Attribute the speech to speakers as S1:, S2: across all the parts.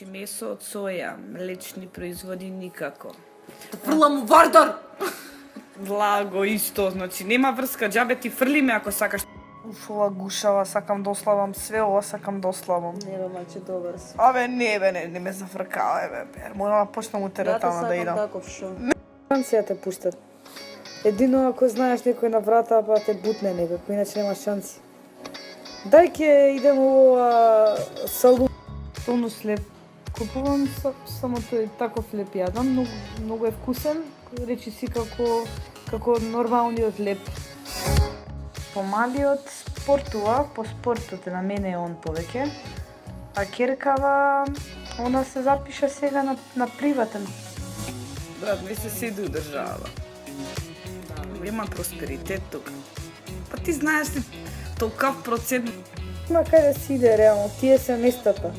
S1: Значи месо од соја, млечни производи никако.
S2: Фрлам вардар!
S1: Влаго исто, значи нема врска, џабе ти фрлиме ако сакаш.
S3: Уф, ова гушава, сакам да ослабам све ова, сакам да ослабам.
S2: Не бе, маче, добар си.
S3: Абе, не ме зафркава, бе. Мора да почнам утеретално да идам.
S2: таков шо.
S4: Шанси те пуштат. Едино ако знаеш некој на врата, па те бутне некако, иначе нема шанси. Дај ќе идемо ова салу. Полно слеп. Купувам само тој таков леп јадам, многу е вкусен, речи си како нормалниот леп. Помалиот спортува, по спортот на мене е он повеќе, а керкава, она се запиша сега на приватен.
S1: Брат, не се седи у држава. Нема просперитет тука. Па ти знаеш ли толкав процент.
S4: Ма кај да си иде реално, тие се местата.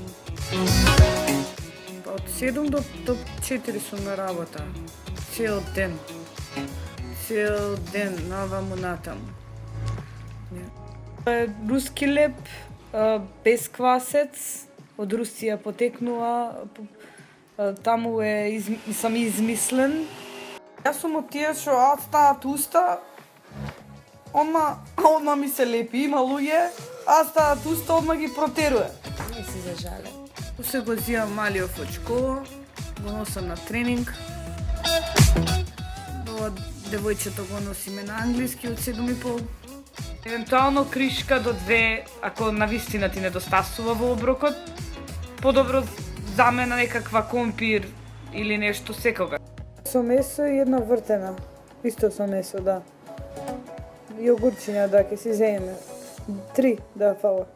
S1: Па од 7 до 4 сум на работа. Цел ден. Цел ден, наваму натаму.
S4: Руски леп, без квасец, од Русија потекнува, таму сам измислен.
S3: Јас сум од тие што стават уста, одма ми се лепи, има луѓе, стават уста, одма ги протеруе.
S2: Не си зажале.
S1: После го зијам малиов од школа, го носам на тренинг. Ова девојчето го носиме на англиски од 7,5. Евентуално кришка до 2, ако навистина ти недостасува во оброкот, подобро замена некаква компир или нешто секога.
S4: Со месо и една вртена. Исто со месо, да. Јогурчиња, да, ќе си земеме. 3, да, фала.